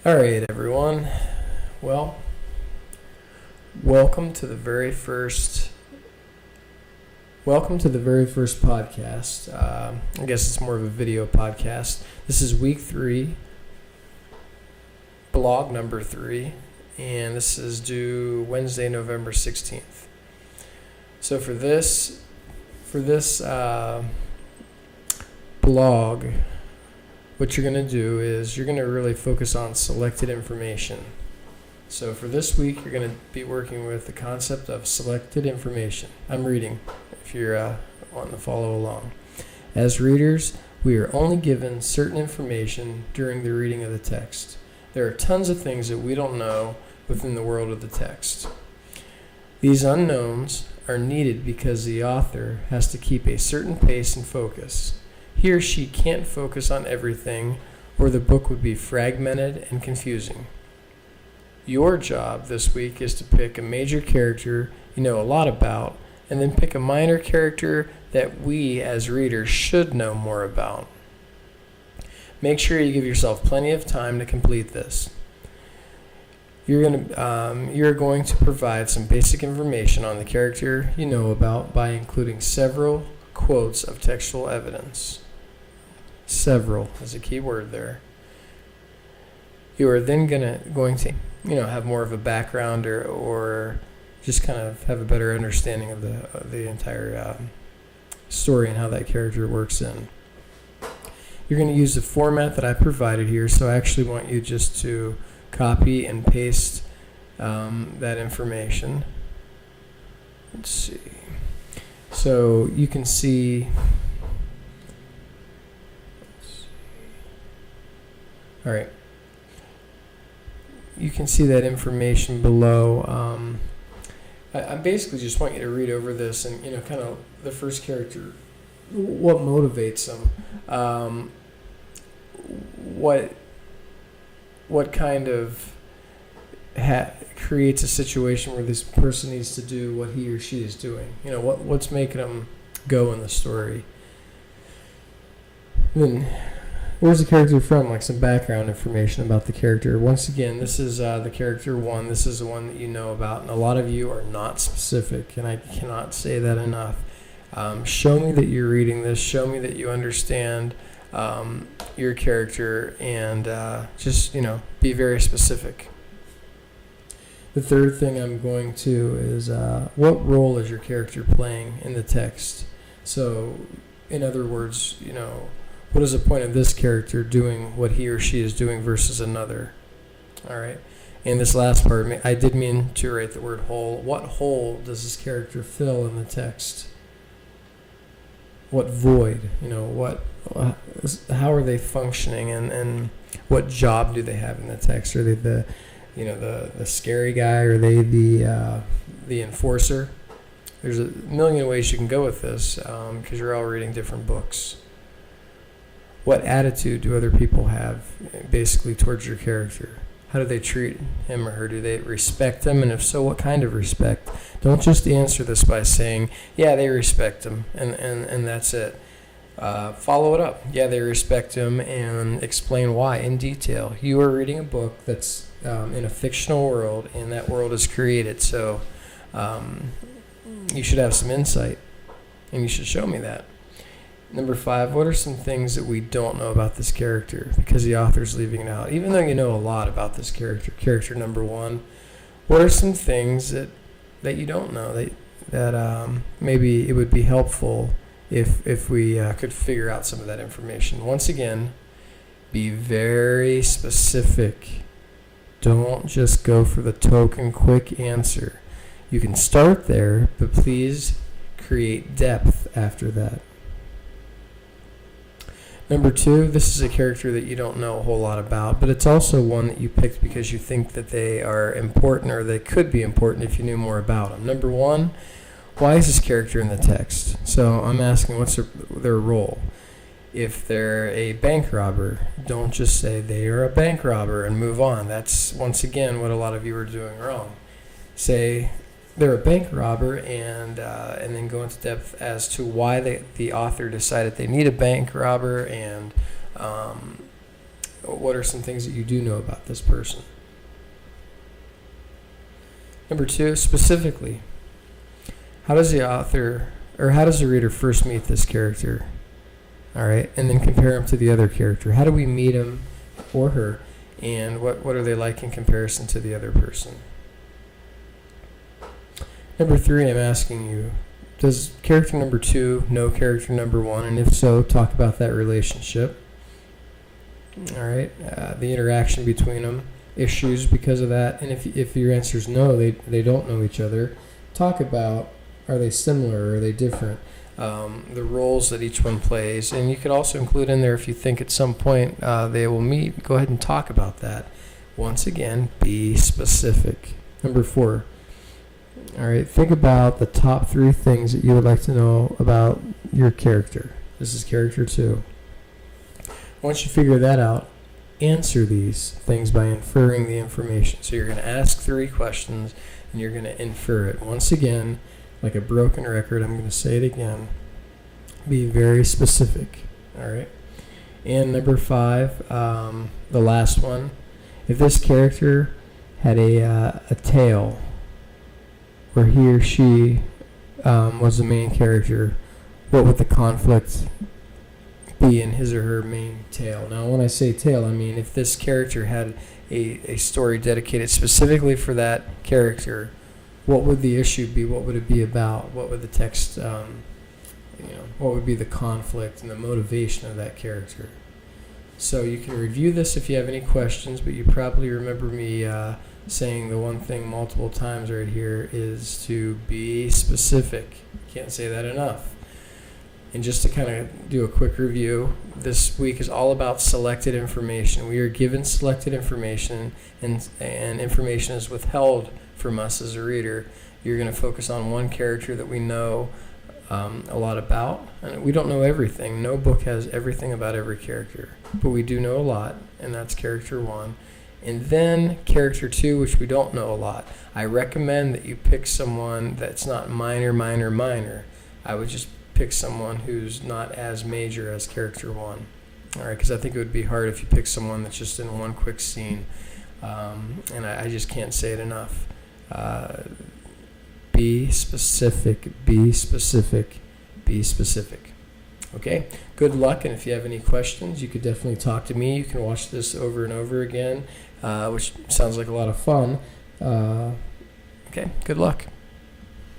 All right, everyone. Well, welcome to the very first podcast. I guess it's more of a video podcast. This is week 3, blog number 3, and this is due Wednesday, November 16th. So for this blog, what you're going to do is you're going to really focus on selected information. So for this week, you're going to be working with the concept of selected information. I'm reading, if you're wanting to follow along. As readers, we are only given certain information during the reading of the text. There are tons of things that we don't know within the world of the text. These unknowns are needed because the author has to keep a certain pace and focus. He or she can't focus on everything, or the book would be fragmented and confusing. Your job this week is to pick a major character you know a lot about, and then pick a minor character that we as readers should know more about. Make sure you give yourself plenty of time to complete this. You're going to provide some basic information on the character you know about by including several quotes of textual evidence. Several is a key word there. You are then going to have more of a background or just kind of have a better understanding of the entire story and how that character works in. You're going to use the format that I provided here, so I actually want you just to copy and paste that information. Let's see. So you can see. All right. You can see that information below. I basically just want you to read over this and kind of the first character, what motivates them, what kind of creates a situation where this person needs to do what he or she is doing. What's making them go in the story. Then, where's the character from? Like some background information about the character. Once again, this is the character 1. This is the one that you know about, and a lot of you are not specific, and I cannot say that enough. Show me that you're reading this. Show me that you understand your character, and just be very specific. The third thing I'm going to is what role is your character playing in the text? So, in other words, what is the point of this character doing what he or she is doing versus another? All right. And this last part, I did mean to write the word hole. What hole does this character fill in the text? What void? How are they functioning, and what job do they have in the text? Are they the scary guy? Are they the enforcer? There's a million ways you can go with this because you're all reading different books. What attitude do other people have basically towards your character? How do they treat him or her? Do they respect him? And if so, what kind of respect? Don't just answer this by saying, yeah, they respect him, and that's it. Follow it up. Yeah, they respect him, and explain why in detail. You are reading a book that's in a fictional world, and that world is created. So you should have some insight, and you should show me that. Number 5, what are some things that we don't know about this character because the author's leaving it out? Even though you know a lot about this character number 1, what are some things that you don't know that maybe it would be helpful if we could figure out some of that information? Once again, be very specific. Don't just go for the token quick answer. You can start there, but please create depth after that. Number 2, this is a character that you don't know a whole lot about, but it's also one that you picked because you think that they are important, or they could be important if you knew more about them. Number 1, why is this character in the text? So I'm asking, what's their role? If they're a bank robber, don't just say they are a bank robber and move on. That's, once again, what a lot of you are doing wrong. Say they're a bank robber, and then go into depth as to why the author decided they need a bank robber, and what are some things that you do know about this person? Number 2, specifically, how does the author, or how does the reader first meet this character? All right, and then compare him to the other character. How do we meet him or her, and what are they like in comparison to the other person? Number 3, I'm asking you, does character number 2 know character number 1? And if so, talk about that relationship. All right, the interaction between them, issues because of that. And if your answer is no, they don't know each other, talk about, are they similar or are they different? The roles that each one plays. And you could also include in there, if you think at some point they will meet, go ahead and talk about that. Once again, be specific. Number 4. All right, think about the top 3 things that you would like to know about your character. This is character 2. Once you figure that out, answer these things by inferring the information. So you're going to ask 3 questions and you're going to infer it. Once again, like a broken record, I'm going to say it again. Be very specific. All right. And number 5, the last one. If this character had a tale where he or she was the main character, what would the conflict be in his or her main tale? Now, when I say tale, I mean if this character had a story dedicated specifically for that character, what would the issue be? What would it be about? What would the text, what would be the conflict and the motivation of that character? So you can review this if you have any questions, but you probably remember me saying the one thing multiple times right here is to be specific. Can't say that enough. And just to kind of do a quick review, this week is all about selected information. We are given selected information, and information is withheld from us as a reader. You're going to focus on one character that we know a lot about. And we don't know everything. No book has everything about every character, but we do know a lot, and that's character 1. And then character 2, which we don't know a lot. I recommend that you pick someone that's not minor. I would just pick someone who's not as major as character 1. All right, because I think it would be hard if you pick someone that's just in one quick scene. And I just can't say it enough. Be specific, be specific, be specific. Okay, good luck, and if you have any questions, you could definitely talk to me. You can watch this over and over again, which sounds like a lot of fun. Okay, good luck.